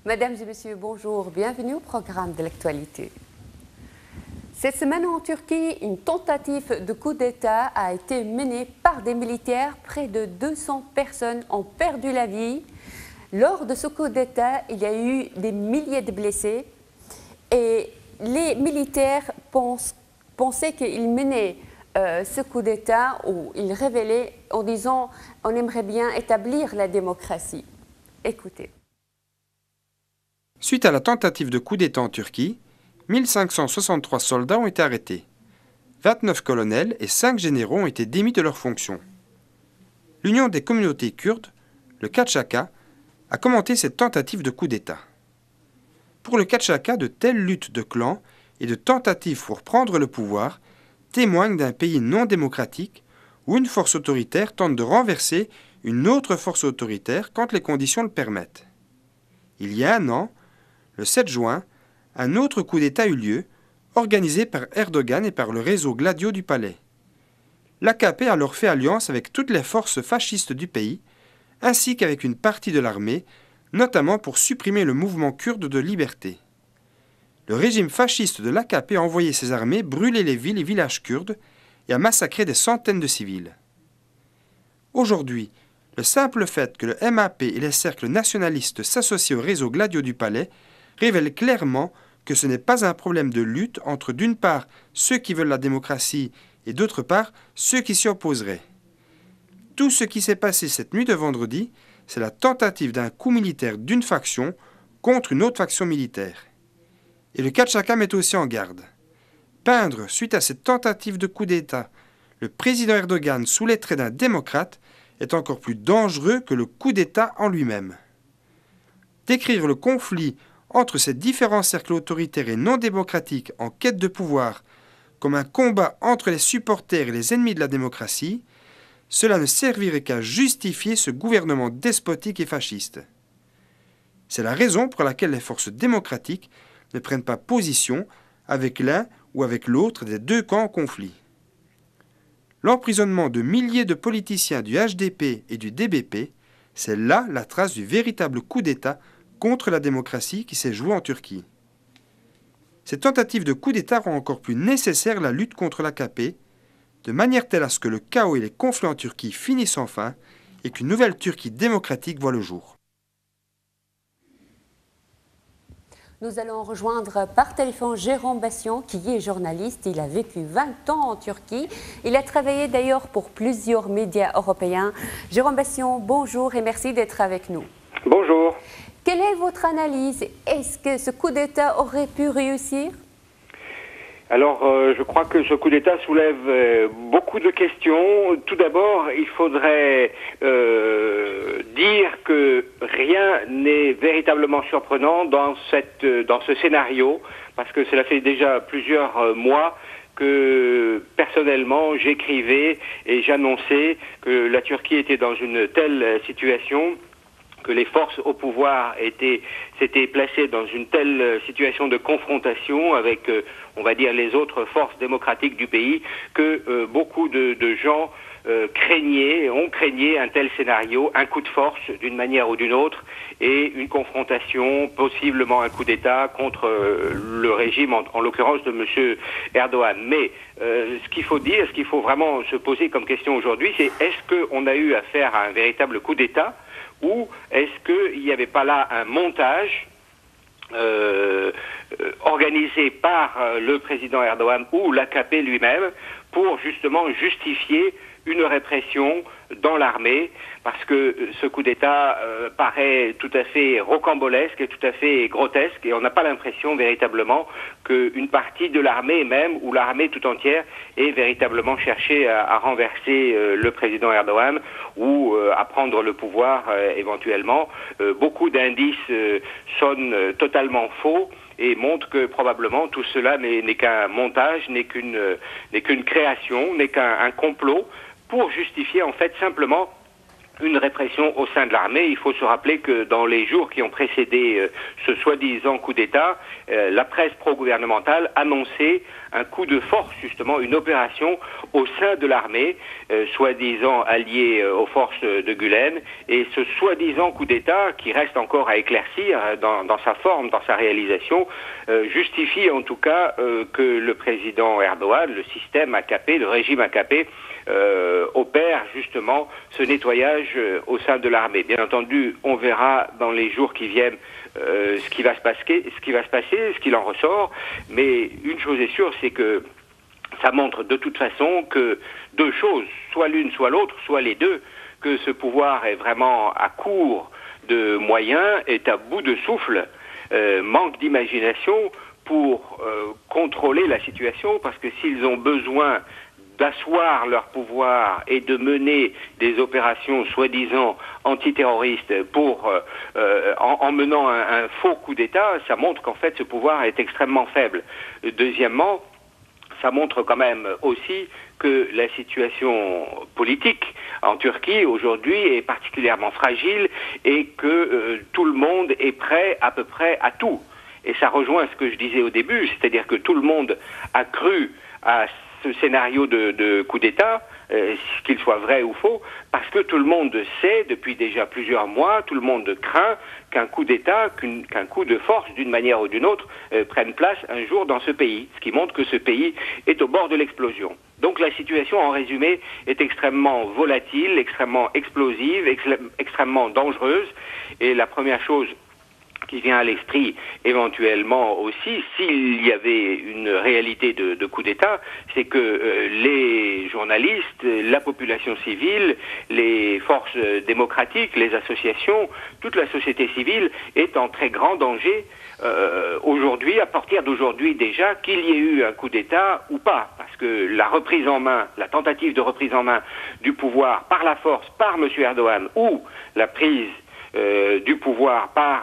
Mesdames et messieurs, bonjour. Bienvenue au programme de l'actualité. Cette semaine en Turquie, une tentative de coup d'État a été menée par des militaires. Près de 200 personnes ont perdu la vie. Lors de ce coup d'État, il y a eu des milliers de blessés. Et les militaires pensaient qu'ils menaient ce coup d'État où ils révélaient en disant « on aimerait bien établir la démocratie ». Écoutez. Suite à la tentative de coup d'État en Turquie, 1563 soldats ont été arrêtés. 29 colonels et 5 généraux ont été démis de leurs fonctions. L'Union des communautés kurdes, le KCHK, a commenté cette tentative de coup d'État. Pour le KCHK, de telles luttes de clans et de tentatives pour prendre le pouvoir témoignent d'un pays non démocratique où une force autoritaire tente de renverser une autre force autoritaire quand les conditions le permettent. Il y a un an, le 7 juin, un autre coup d'État eut lieu, organisé par Erdogan et par le réseau Gladio du palais. L'AKP a alors fait alliance avec toutes les forces fascistes du pays, ainsi qu'avec une partie de l'armée, notamment pour supprimer le mouvement kurde de liberté. Le régime fasciste de l'AKP a envoyé ses armées brûler les villes et villages kurdes et a massacré des centaines de civils. Aujourd'hui, le simple fait que le MAP et les cercles nationalistes s'associent au réseau Gladio du palais révèle clairement que ce n'est pas un problème de lutte entre d'une part ceux qui veulent la démocratie et d'autre part ceux qui s'y opposeraient. Tout ce qui s'est passé cette nuit de vendredi, c'est la tentative d'un coup militaire d'une faction contre une autre faction militaire. Et le KCHK met aussi en garde. Peindre, suite à cette tentative de coup d'État, le président Erdogan sous les traits d'un démocrate est encore plus dangereux que le coup d'État en lui-même. Décrire le conflit entre ces différents cercles autoritaires et non démocratiques en quête de pouvoir comme un combat entre les supporters et les ennemis de la démocratie, cela ne servirait qu'à justifier ce gouvernement despotique et fasciste. C'est la raison pour laquelle les forces démocratiques ne prennent pas position avec l'un ou avec l'autre des deux camps en conflit. L'emprisonnement de milliers de politiciens du HDP et du DBP, c'est là la trace du véritable coup d'État contre la démocratie qui s'est jouée en Turquie. Cette tentative de coup d'État rend encore plus nécessaire la lutte contre l'AKP, de manière telle à ce que le chaos et les conflits en Turquie finissent enfin et qu'une nouvelle Turquie démocratique voit le jour. Nous allons rejoindre par téléphone Jérôme Bassion, qui est journaliste. Il a vécu 20 ans en Turquie. Il a travaillé d'ailleurs pour plusieurs médias européens. Jérôme Bassion, bonjour et merci d'être avec nous. Bonjour. Quelle est votre analyse? Est-ce que ce coup d'État aurait pu réussir? Alors, je crois que ce coup d'État soulève beaucoup de questions. Tout d'abord, il faudrait dire que rien n'est véritablement surprenant dans ce scénario, parce que cela fait déjà plusieurs mois que personnellement j'écrivais et j'annonçais que la Turquie était dans une telle situation, que les forces au pouvoir s'étaient placées dans une telle situation de confrontation avec, on va dire, les autres forces démocratiques du pays, que beaucoup de gens ont craigné un tel scénario, un coup de force d'une manière ou d'une autre, et une confrontation, possiblement un coup d'État contre le régime, en l'occurrence de M. Erdogan. Mais ce qu'il faut dire, ce qu'il faut vraiment se poser comme question aujourd'hui, c'est est-ce qu'on a eu affaire à un véritable coup d'État, ou est-ce qu'il n'y avait pas là un montage organisé par le président Erdogan ou l'AKP lui-même pour justement justifier une répression dans l'armée, parce que ce coup d'État paraît tout à fait rocambolesque et tout à fait grotesque, et on n'a pas l'impression véritablement qu'une partie de l'armée même, ou l'armée tout entière, ait véritablement cherché à renverser le président Erdogan ou à prendre le pouvoir éventuellement. Beaucoup d'indices sonnent totalement faux et montrent que probablement tout cela n'est qu'un montage, n'est qu'une création, n'est qu'un complot pour justifier en fait simplement une répression au sein de l'armée. Il faut se rappeler que dans les jours qui ont précédé ce soi-disant coup d'État, la presse pro-gouvernementale annonçait un coup de force, justement, une opération au sein de l'armée, soi-disant alliée aux forces de Gülen. Et ce soi-disant coup d'État, qui reste encore à éclaircir dans sa forme, dans sa réalisation, justifie en tout cas que le président Erdogan, le système AKP, le régime AKP, opère justement ce nettoyage au sein de l'armée. Bien entendu, on verra dans les jours qui viennent ce qui va se passer, ce qu'il en ressort, mais une chose est sûre, c'est que ça montre de toute façon que deux choses, soit l'une, soit l'autre, soit les deux, que ce pouvoir est vraiment à court de moyens, est à bout de souffle, manque d'imagination pour contrôler la situation, parce que s'ils ont besoin d'asseoir leur pouvoir et de mener des opérations soi-disant antiterroristes en menant un faux coup d'État, ça montre qu'en fait ce pouvoir est extrêmement faible. Deuxièmement, ça montre quand même aussi que la situation politique en Turquie aujourd'hui est particulièrement fragile et que tout le monde est prêt à peu près à tout. Et ça rejoint ce que je disais au début, c'est-à-dire que tout le monde a cru à ce scénario de coup d'État, qu'il soit vrai ou faux, parce que tout le monde sait depuis déjà plusieurs mois, tout le monde craint qu'un coup d'État, qu'un coup de force d'une manière ou d'une autre prenne place un jour dans ce pays, ce qui montre que ce pays est au bord de l'explosion. Donc la situation, en résumé, est extrêmement volatile, extrêmement explosive, extrêmement dangereuse, et la première chose qui vient à l'esprit éventuellement aussi, s'il y avait une réalité de coup d'État, c'est que les journalistes, la population civile, les forces démocratiques, les associations, toute la société civile est en très grand danger aujourd'hui, à partir d'aujourd'hui déjà, qu'il y ait eu un coup d'État ou pas, parce que la reprise en main, la tentative de reprise en main du pouvoir par la force, par M. Erdogan, ou la prise du pouvoir par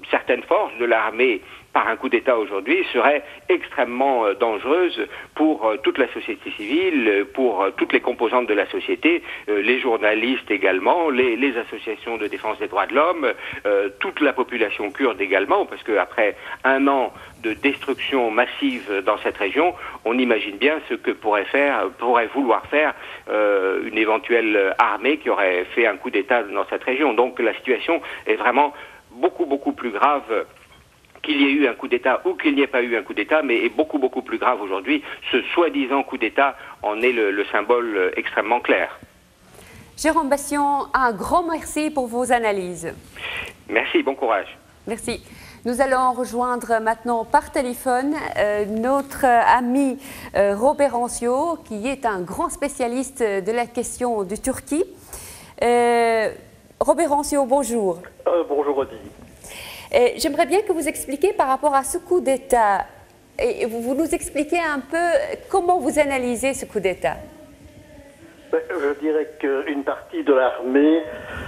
certaines forces de l'armée par un coup d'État aujourd'hui serait extrêmement dangereuse pour toute la société civile, pour toutes les composantes de la société, les journalistes également, les associations de défense des droits de l'homme, toute la population kurde également, parce qu'après un an de destruction massive dans cette région, on imagine bien ce que pourrait vouloir faire une éventuelle armée qui aurait fait un coup d'État dans cette région. Donc la situation est vraiment beaucoup plus grave qu'il y ait eu un coup d'État ou qu'il n'y ait pas eu un coup d'État, mais est beaucoup plus grave aujourd'hui. Ce soi-disant coup d'État en est le symbole extrêmement clair. Jérôme Bastion, un grand merci pour vos analyses. Merci, bon courage. Merci. Nous allons rejoindre maintenant par téléphone notre ami Robert Ancio, qui est un grand spécialiste de la question de Turquie. Robert Ancio, bonjour. Bonjour Odile. J'aimerais bien que vous expliquiez par rapport à ce coup d'État, et vous nous expliquez un peu comment vous analysez ce coup d'État. Je dirais qu'une partie de l'armée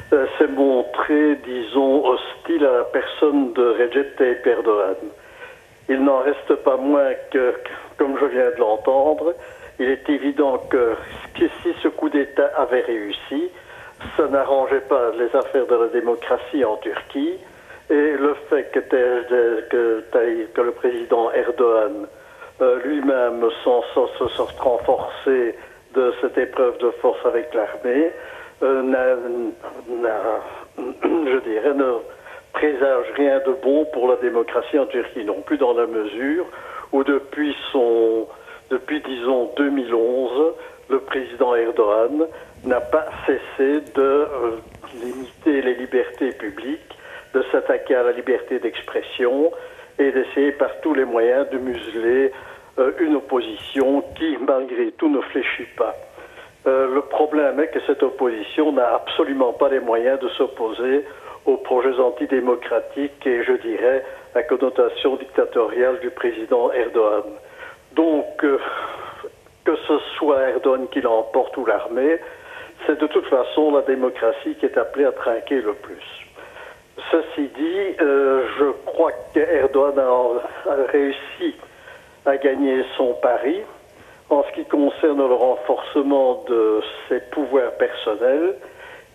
s'est montrée, disons, hostile à la personne de Recep Tayyip Erdogan. Il n'en reste pas moins que, comme je viens de l'entendre, il est évident que si ce coup d'État avait réussi, ça n'arrangeait pas les affaires de la démocratie en Turquie, et le fait que le président Erdogan lui-même se renforcé de cette épreuve de force avec l'armée, ne présage rien de bon pour la démocratie en Turquie, non plus dans la mesure où depuis disons 2011, le président Erdogan n'a pas cessé de limiter les libertés publiques, de s'attaquer à la liberté d'expression et d'essayer par tous les moyens de museler une opposition qui, malgré tout, ne fléchit pas. Le problème est que cette opposition n'a absolument pas les moyens de s'opposer aux projets antidémocratiques et, je dirais, la connotation dictatoriale du président Erdogan. Donc, que ce soit Erdogan qui l'emporte ou l'armée, c'est de toute façon la démocratie qui est appelée à trinquer le plus. Ceci dit, je crois qu'Erdogan a réussi à gagner son pari en ce qui concerne le renforcement de ses pouvoirs personnels.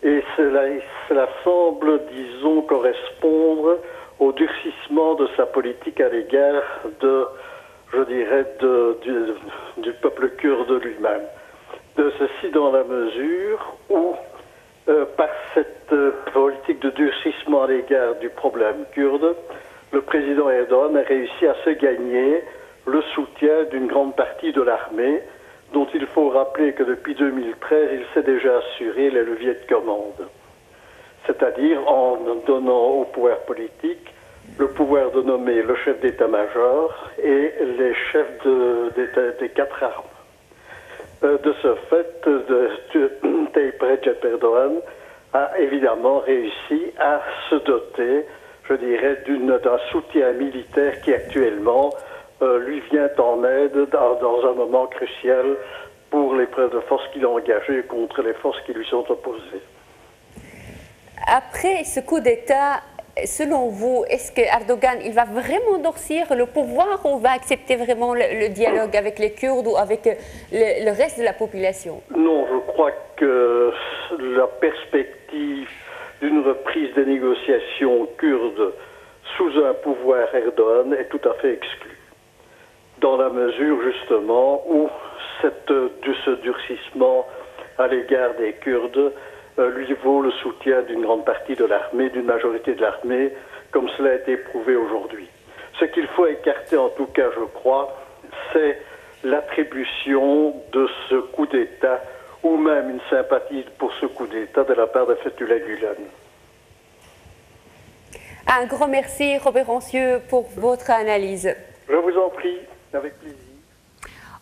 Et cela semble, disons, correspondre au durcissement de sa politique à l'égard je dirais, du peuple kurde lui-même. De ceci dans la mesure où, par cette politique de durcissement à l'égard du problème kurde, le président Erdogan a réussi à se gagner le soutien d'une grande partie de l'armée, dont il faut rappeler que depuis 2013, il s'est déjà assuré les leviers de commande. C'est-à-dire en donnant au pouvoir politique le pouvoir de nommer le chef d'état-major et les chefs des 4 armes. De ce fait, Tayyip Recep Erdogan a évidemment réussi à se doter, je dirais, d'un soutien militaire qui actuellement lui vient en aide dans un moment crucial pour l'épreuve de force qu'il a engagée contre les forces qui lui sont opposées. Après ce coup d'État, selon vous, est-ce que Erdogan il va vraiment endurcir le pouvoir ou va accepter vraiment le dialogue avec les Kurdes ou avec le reste de la population? Non, je crois que la perspective d'une reprise des négociations kurdes sous un pouvoir Erdogan est tout à fait exclue. Dans la mesure justement où ce durcissement à l'égard des Kurdes lui vaut le soutien d'une grande partie de l'armée, d'une majorité de l'armée, comme cela a été prouvé aujourd'hui. Ce qu'il faut écarter en tout cas, je crois, c'est l'attribution de ce coup d'État ou même une sympathie pour ce coup d'État de la part de Fethullah Gülen. Un grand merci, Robert Rancieux, pour votre analyse. Je vous en prie, avec plaisir.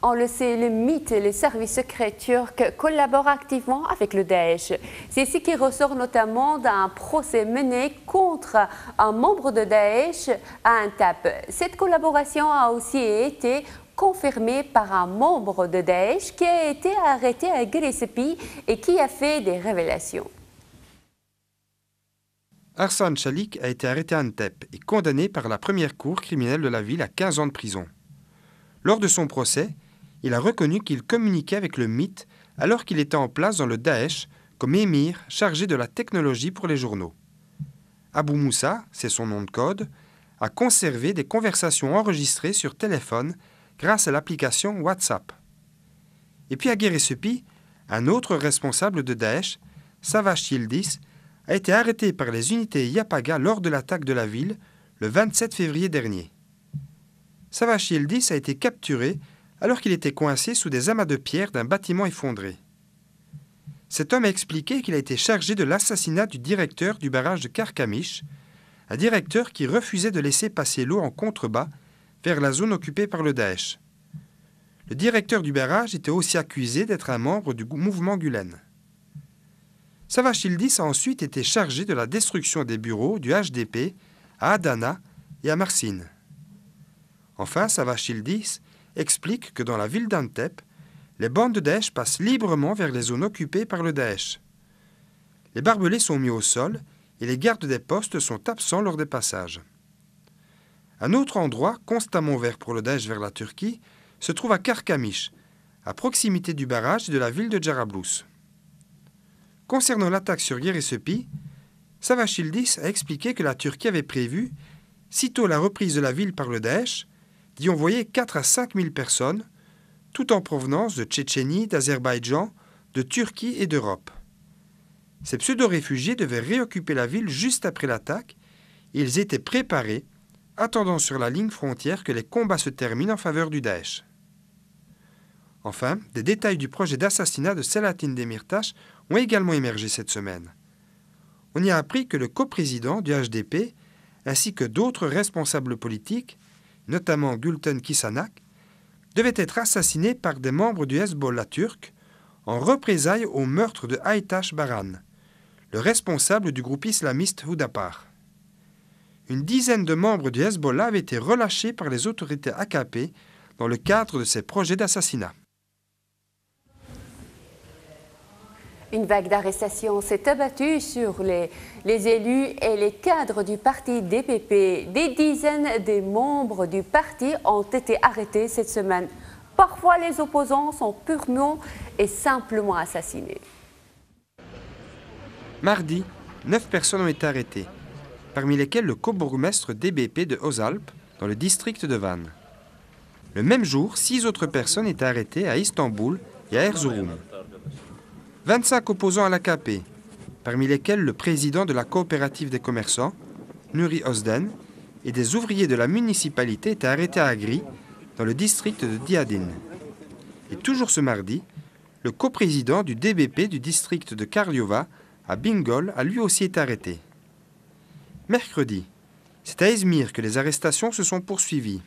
On le sait, le mythe et les services secrets turcs collaborent activement avec le Daesh. C'est ce qui ressort notamment d'un procès mené contre un membre de Daesh à Antep. Cette collaboration a aussi été confirmée par un membre de Daesh qui a été arrêté à Giresupi et qui a fait des révélations. Arsan Chalik a été arrêté à Antep et condamné par la première cour criminelle de la ville à 15 ans de prison. Lors de son procès, il a reconnu qu'il communiquait avec le mythe alors qu'il était en place dans le Daesh comme émir chargé de la technologie pour les journaux. Abu Moussa, c'est son nom de code, a conservé des conversations enregistrées sur téléphone grâce à l'application WhatsApp. Et puis à Giresupi, un autre responsable de Daesh, Savaş Yıldız, a été arrêté par les unités Yapaga lors de l'attaque de la ville le 27 février dernier. Savaş Yıldız a été capturé alors qu'il était coincé sous des amas de pierres d'un bâtiment effondré. Cet homme a expliqué qu'il a été chargé de l'assassinat du directeur du barrage de Karkamış, un directeur qui refusait de laisser passer l'eau en contrebas vers la zone occupée par le Daesh. Le directeur du barrage était aussi accusé d'être un membre du mouvement Gülen. Savaş Yıldız a ensuite été chargé de la destruction des bureaux du HDP à Adana et à Mersin. Enfin, Savaş Yıldız explique que dans la ville d'Antep, les bandes de Daesh passent librement vers les zones occupées par le Daesh. Les barbelés sont mis au sol et les gardes des postes sont absents lors des passages. Un autre endroit, constamment ouvert pour le Daesh vers la Turquie, se trouve à Karkamış, à proximité du barrage et de la ville de Jarablus. Concernant l'attaque sur Giresupi, Savaş Yıldız a expliqué que la Turquie avait prévu, sitôt la reprise de la ville par le Daesh, d'y envoyer 4 à 5 000 personnes, tout en provenance de Tchétchénie, d'Azerbaïdjan, de Turquie et d'Europe. Ces pseudo-réfugiés devaient réoccuper la ville juste après l'attaque et ils étaient préparés, attendant sur la ligne frontière que les combats se terminent en faveur du Daesh. Enfin, des détails du projet d'assassinat de Selahattin Demirtas ont également émergé cette semaine. On y a appris que le coprésident du HDP, ainsi que d'autres responsables politiques, notamment Gülten Kisanak, devait être assassiné par des membres du Hezbollah turc en représailles au meurtre de Aytaş Baran, le responsable du groupe islamiste Hudapar. Une dizaine de membres du Hezbollah avaient été relâchés par les autorités AKP dans le cadre de ces projets d'assassinat. Une vague d'arrestations s'est abattue sur les élus et les cadres du parti DPP. Des dizaines de membres du parti ont été arrêtés cette semaine. Parfois, les opposants sont purement et simplement assassinés. Mardi, 9 personnes ont été arrêtées, parmi lesquelles le cobourgmestre DBP de Özalp, dans le district de Van. Le même jour, 6 autres personnes étaient arrêtées à Istanbul et à Erzurum. 25 opposants à l'AKP, parmi lesquels le président de la coopérative des commerçants, Nuri Özden, et des ouvriers de la municipalité étaient arrêtés à Agri, dans le district de Diyadin. Et toujours ce mardi, le coprésident du DBP du district de Karlova, à Bingöl, a lui aussi été arrêté. Mercredi, c'est à Izmir que les arrestations se sont poursuivies.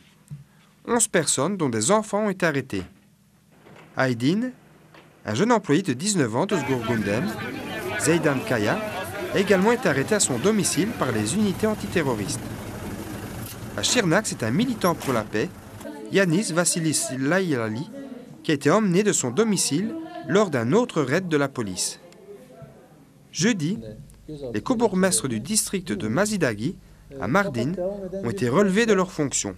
11 personnes, dont des enfants, ont été arrêtées. À Aydin, un jeune employé de 19 ans d'Ozgurgundem, Zeydan Kaya, a également été arrêté à son domicile par les unités antiterroristes. À Şırnak, c'est un militant pour la paix, Yanis Vasilis Laylali, qui a été emmené de son domicile lors d'un autre raid de la police. Jeudi, les cobourgmestres du district de Mazidagi, à Mardin, ont été relevés de leurs fonctions.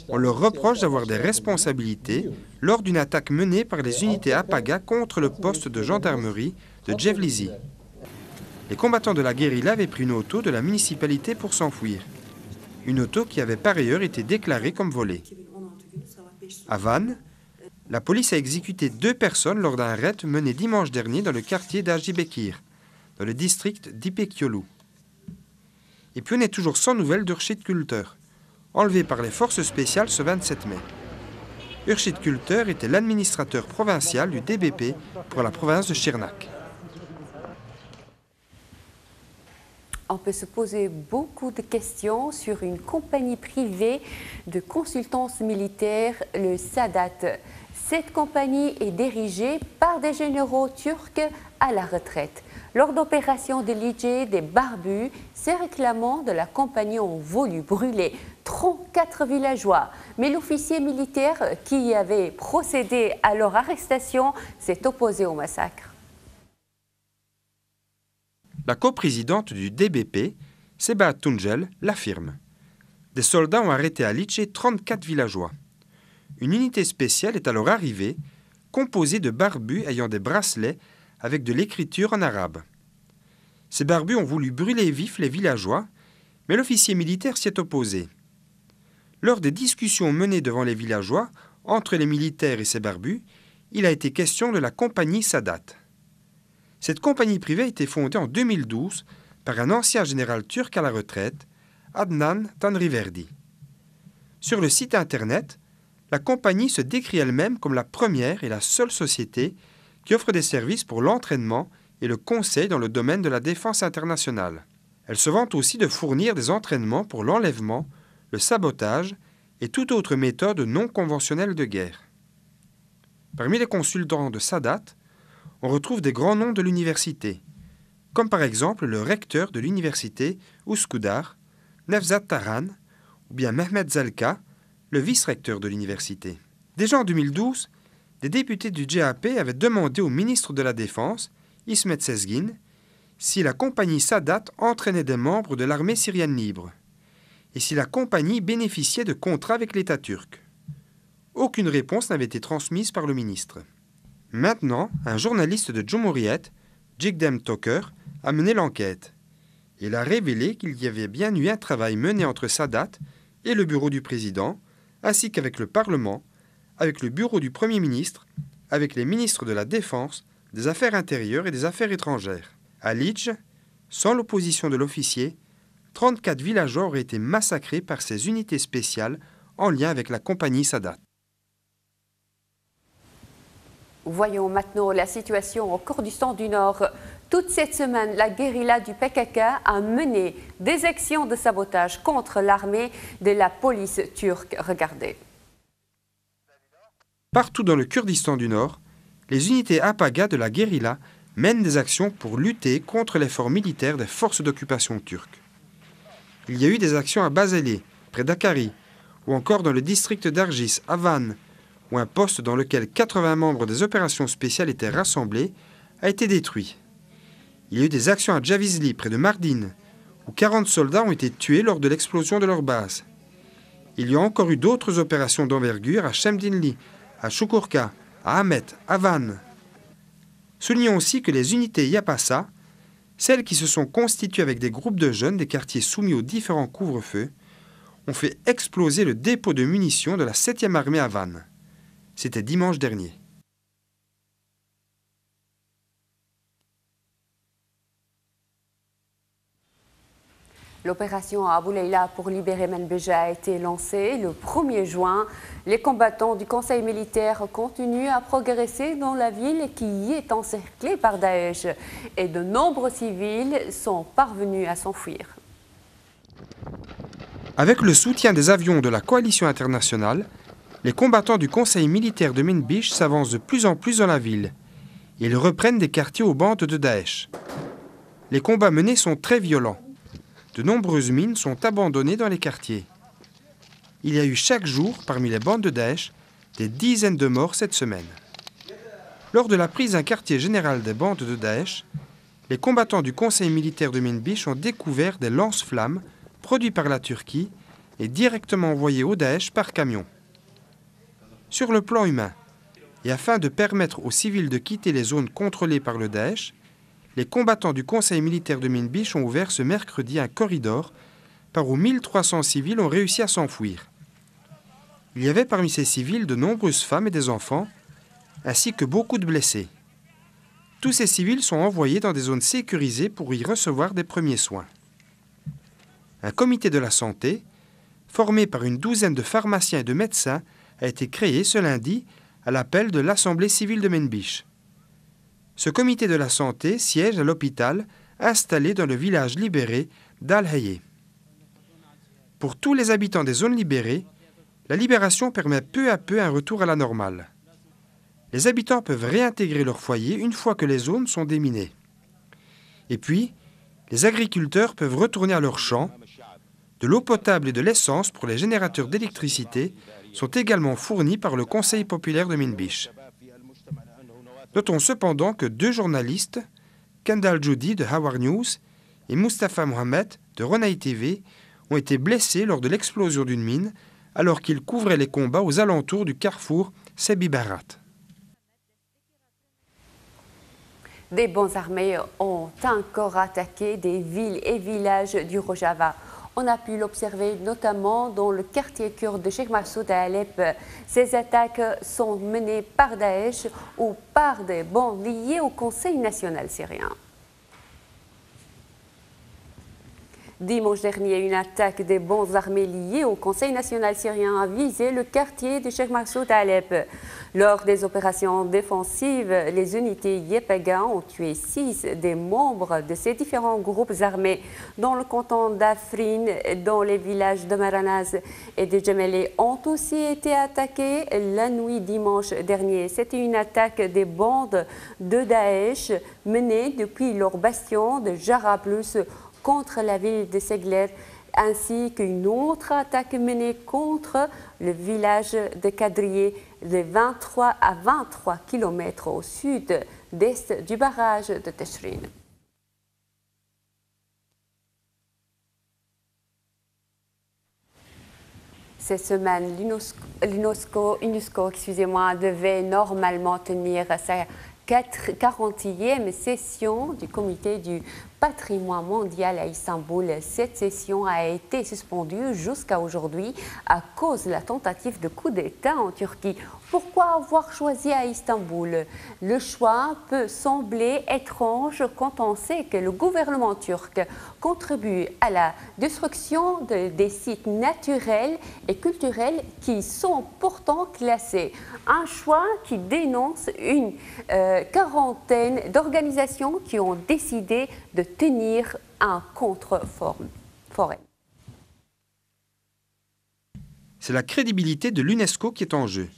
On leur reproche d'avoir des responsabilités lors d'une attaque menée par les unités APAGA contre le poste de gendarmerie de Djevlizi. Les combattants de la guérilla avaient pris une auto de la municipalité pour s'enfuir. Une auto qui avait par ailleurs été déclarée comme volée. À Van, la police a exécuté 2 personnes lors d'un raid mené dimanche dernier dans le quartier d'Ajibekir, dans le district d'Ipekiyolu. Et puis on est toujours sans nouvelles d'Urshit Kulter, enlevé par les forces spéciales ce 27 mai. Urshit Kulter était l'administrateur provincial du DBP pour la province de Şırnak. On peut se poser beaucoup de questions sur une compagnie privée de consultance militaire, le Sadat. Cette compagnie est dirigée par des généraux turcs à la retraite. Lors d'opérations de Lice, des barbus, ces réclamants de la compagnie ont voulu brûler 34 villageois. Mais l'officier militaire qui avait procédé à leur arrestation s'est opposé au massacre. La coprésidente du DBP, Seba Tuncel, l'affirme. Des soldats ont arrêté à Lice 34 villageois. Une unité spéciale est alors arrivée, composée de barbus ayant des bracelets avec de l'écriture en arabe. Ces barbus ont voulu brûler vifs les villageois, mais l'officier militaire s'y est opposé. Lors des discussions menées devant les villageois, entre les militaires et ces barbus, il a été question de la compagnie Sadat. Cette compagnie privée a été fondée en 2012 par un ancien général turc à la retraite, Adnan Tanriverdi. Sur le site internet, la compagnie se décrit elle-même comme la première et la seule société qui offre des services pour l'entraînement et le conseil dans le domaine de la défense internationale. Elle se vante aussi de fournir des entraînements pour l'enlèvement, le sabotage et toute autre méthode non conventionnelle de guerre. Parmi les consultants de Sadat, on retrouve des grands noms de l'université, comme par exemple le recteur de l'université Üsküdar, Nevzat Tarhan, ou bien Mehmet Zalka, le vice-recteur de l'université. Déjà en 2012, des députés du CHP avaient demandé au ministre de la Défense, İsmet Sezgin, si la compagnie Sadat entraînait des membres de l'armée syrienne libre, et si la compagnie bénéficiait de contrats avec l'État turc. Aucune réponse n'avait été transmise par le ministre. Maintenant, un journaliste de Cumhuriyet, Jigdem Toker, a mené l'enquête. Il a révélé qu'il y avait bien eu un travail mené entre Sadat et le bureau du président, ainsi qu'avec le Parlement, avec le bureau du Premier ministre, avec les ministres de la Défense, des Affaires intérieures et des Affaires étrangères. À Lice, sans l'opposition de l'officier, 34 villageois auraient été massacrés par ces unités spéciales en lien avec la compagnie Sadat. Voyons maintenant la situation au Kurdistan du Nord. Toute cette semaine, la guérilla du PKK a mené des actions de sabotage contre l'armée de la police turque. Regardez. Partout dans le Kurdistan du Nord, les unités APAGA de la guérilla mènent des actions pour lutter contre l'effort militaire des forces d'occupation turques. Il y a eu des actions à Bazeli, près d'Akari, ou encore dans le district d'Argis, à Van, où un poste dans lequel 80 membres des opérations spéciales étaient rassemblés, a été détruit. Il y a eu des actions à Javizli, près de Mardin, où 40 soldats ont été tués lors de l'explosion de leur base. Il y a encore eu d'autres opérations d'envergure à Shemdinli, à Shukurka, à Ahmet, à Van. Soulignons aussi que les unités Yapasa, Celles qui se sont constituées avec des groupes de jeunes des quartiers soumis aux différents couvre-feux ont fait exploser le dépôt de munitions de la 7e armée à Vannes. C'était dimanche dernier. L'opération Abou Leila pour libérer Manbija a été lancée le 1er juin. Les combattants du Conseil militaire continuent à progresser dans la ville qui y est encerclée par Daesh et de nombreux civils sont parvenus à s'enfuir. Avec le soutien des avions de la coalition internationale, les combattants du Conseil militaire de Manbij s'avancent de plus en plus dans la ville. Ils reprennent des quartiers aux bandes de Daesh. Les combats menés sont très violents. De nombreuses mines sont abandonnées dans les quartiers. Il y a eu chaque jour, parmi les bandes de Daesh, des dizaines de morts cette semaine. Lors de la prise d'un quartier général des bandes de Daesh, les combattants du Conseil militaire de Manbij ont découvert des lance-flammes produits par la Turquie et directement envoyés au Daesh par camion. Sur le plan humain, et afin de permettre aux civils de quitter les zones contrôlées par le Daesh, les combattants du Conseil militaire de Manbij ont ouvert ce mercredi un corridor par où 1300 civils ont réussi à s'enfuir. Il y avait parmi ces civils de nombreuses femmes et des enfants, ainsi que beaucoup de blessés. Tous ces civils sont envoyés dans des zones sécurisées pour y recevoir des premiers soins. Un comité de la santé, formé par une douzaine de pharmaciens et de médecins, a été créé ce lundi à l'appel de l'Assemblée civile de Manbij. Ce comité de la santé siège à l'hôpital installé dans le village libéré d'Al-Hayé. Pour tous les habitants des zones libérées, la libération permet peu à peu un retour à la normale. Les habitants peuvent réintégrer leur foyer une fois que les zones sont déminées. Et puis, les agriculteurs peuvent retourner à leurs champs. De l'eau potable et de l'essence pour les générateurs d'électricité sont également fournis par le Conseil populaire de Manbij. Notons cependant que 2 journalistes, Kendall Judy de Hawar News et Mustafa Mohamed de Ronay TV, ont été blessés lors de l'explosion d'une mine alors qu'ils couvraient les combats aux alentours du carrefour Sebi Barat. Des bandes armées ont encore attaqué des villes et villages du Rojava. On a pu l'observer notamment dans le quartier kurde de Sheikh Massoud à Alep. Ces attaques sont menées par Daesh ou par des bandes liées au Conseil national syrien. Dimanche dernier, une attaque des bandes armées liées au Conseil national syrien a visé le quartier de Sheikh Massoud à Alep. Lors des opérations défensives, les unités YPG ont tué 6 des membres de ces différents groupes armés dans le canton d'Afrin, dans les villages de Maranaz et de Djemeli ont aussi été attaqués la nuit dimanche dernier. C'était une attaque des bandes de Daesh menée depuis leur bastion de Jarablus contre la ville de Segler, ainsi qu'une autre attaque menée contre le village de Kadriye, de 23 à 23 km au sud-est du barrage de Teshrin. Cette semaine, l'UNESCO devait normalement tenir sa 40e session du comité du patrimoine mondial à Istanbul. Cette session a été suspendue jusqu'à aujourd'hui à cause de la tentative de coup d'État en Turquie. Pourquoi avoir choisi à Istanbul? Le choix peut sembler étrange quand on sait que le gouvernement turc contribue à la destruction des sites naturels et culturels qui sont pourtant classés. Un choix qui dénonce une quarantaine d'organisations qui ont décidé de tenir un contre-forum. C'est la crédibilité de l'UNESCO qui est en jeu.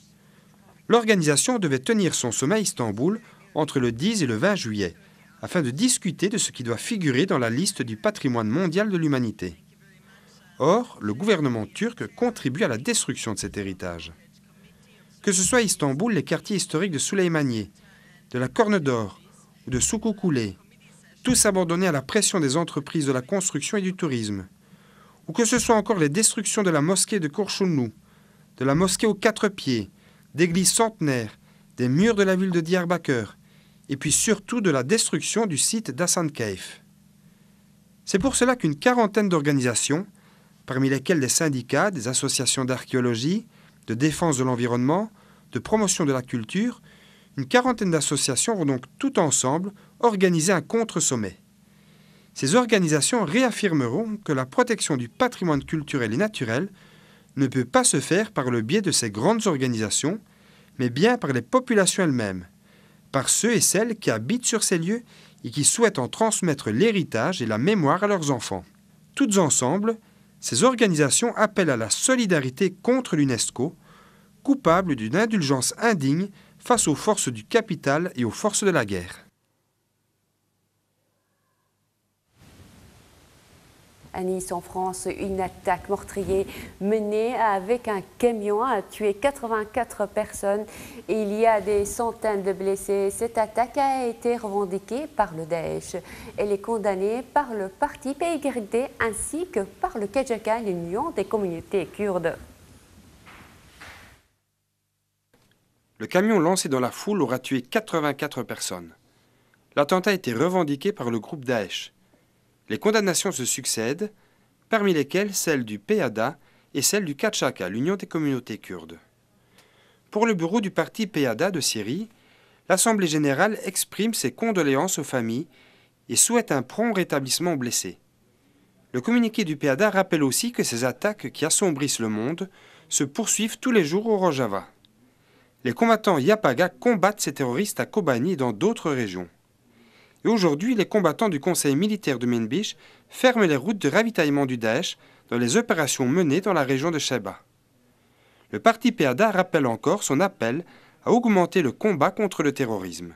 L'organisation devait tenir son sommet à Istanbul entre le 10 et le 20 juillet, afin de discuter de ce qui doit figurer dans la liste du patrimoine mondial de l'humanité. Or, le gouvernement turc contribue à la destruction de cet héritage. Que ce soit à Istanbul, les quartiers historiques de Süleymaniye, de la Corne d'Or ou de Sukukule, tous abandonnés à la pression des entreprises de la construction et du tourisme, ou que ce soit encore les destructions de la mosquée de Kurşunlu, de la mosquée aux 4 pieds, d'églises centenaires, des murs de la ville de Diyarbakır, et puis surtout de la destruction du site d'Hasankeyf. C'est pour cela qu'une quarantaine d'organisations, parmi lesquelles des syndicats, des associations d'archéologie, de défense de l'environnement, de promotion de la culture, une quarantaine d'associations vont donc tout ensemble organiser un contre-sommet. Ces organisations réaffirmeront que la protection du patrimoine culturel et naturel ne peut pas se faire par le biais de ces grandes organisations, mais bien par les populations elles-mêmes, par ceux et celles qui habitent sur ces lieux et qui souhaitent en transmettre l'héritage et la mémoire à leurs enfants. Toutes ensemble, ces organisations appellent à la solidarité contre l'UNESCO, coupable d'une indulgence indigne face aux forces du capital et aux forces de la guerre. À Nice, en France, une attaque meurtrière menée avec un camion a tué 84 personnes et il y a des centaines de blessés. Cette attaque a été revendiquée par le Daesh. Elle est condamnée par le parti PYD ainsi que par le KCK, l'Union des communautés kurdes. Le camion lancé dans la foule aura tué 84 personnes. L'attentat a été revendiqué par le groupe Daesh. Les condamnations se succèdent, parmi lesquelles celle du PADA et celle du KCK, l'Union des communautés kurdes. Pour le bureau du parti PADA de Syrie, l'Assemblée générale exprime ses condoléances aux familles et souhaite un prompt rétablissement aux blessés. Le communiqué du PADA rappelle aussi que ces attaques qui assombrissent le monde se poursuivent tous les jours au Rojava. Les combattants Yapaga combattent ces terroristes à Kobani et dans d'autres régions. Et aujourd'hui, les combattants du conseil militaire de Menbich ferment les routes de ravitaillement du Daesh dans les opérations menées dans la région de Sheba. Le parti PADA rappelle encore son appel à augmenter le combat contre le terrorisme.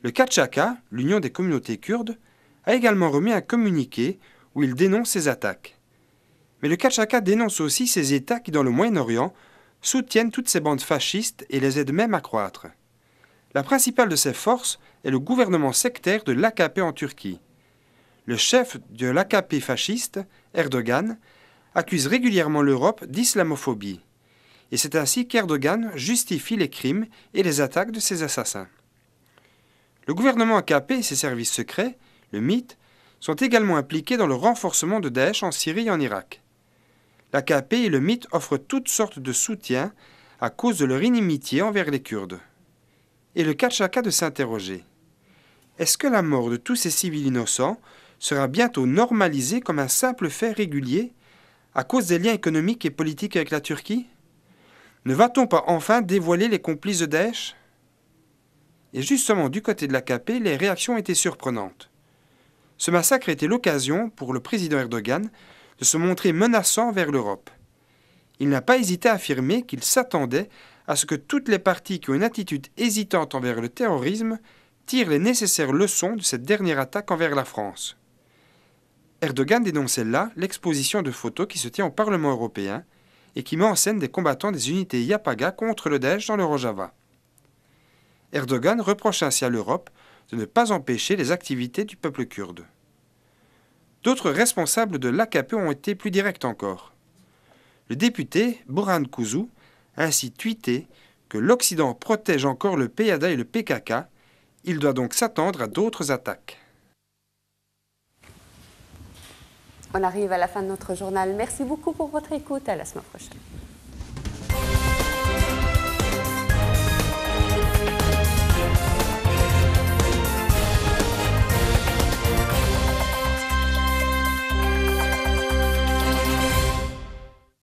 Le KCK, l'Union des communautés kurdes, a également remis un communiqué où il dénonce ces attaques. Mais le KCK dénonce aussi ces États qui, dans le Moyen-Orient, soutiennent toutes ces bandes fascistes et les aident même à croître. La principale de ces forces est le gouvernement sectaire de l'AKP en Turquie. Le chef de l'AKP fasciste, Erdogan, accuse régulièrement l'Europe d'islamophobie. Et c'est ainsi qu'Erdogan justifie les crimes et les attaques de ses assassins. Le gouvernement AKP et ses services secrets, le MIT, sont également impliqués dans le renforcement de Daesh en Syrie et en Irak. L'AKP et le MIT offrent toutes sortes de soutien à cause de leur inimitié envers les Kurdes. Et le KCK de s'interroger. Est-ce que la mort de tous ces civils innocents sera bientôt normalisée comme un simple fait régulier à cause des liens économiques et politiques avec la Turquie? Ne va-t-on pas enfin dévoiler les complices de Daesh? Et justement, du côté de l'AKP, les réactions étaient surprenantes. Ce massacre était l'occasion pour le président Erdogan de se montrer menaçant vers l'Europe. Il n'a pas hésité à affirmer qu'il s'attendait à ce que toutes les parties qui ont une attitude hésitante envers le terrorisme tirent les nécessaires leçons de cette dernière attaque envers la France. Erdogan dénonçait là l'exposition de photos qui se tient au Parlement européen et qui met en scène des combattants des unités Yapaga contre le Daesh dans le Rojava. Erdogan reproche ainsi à l'Europe de ne pas empêcher les activités du peuple kurde. D'autres responsables de l'AKP ont été plus directs encore. Le député Burhan Kuzu a ainsi tweeté que l'Occident protège encore le PADA et le PKK. Il doit donc s'attendre à d'autres attaques. On arrive à la fin de notre journal. Merci beaucoup pour votre écoute. À la semaine prochaine.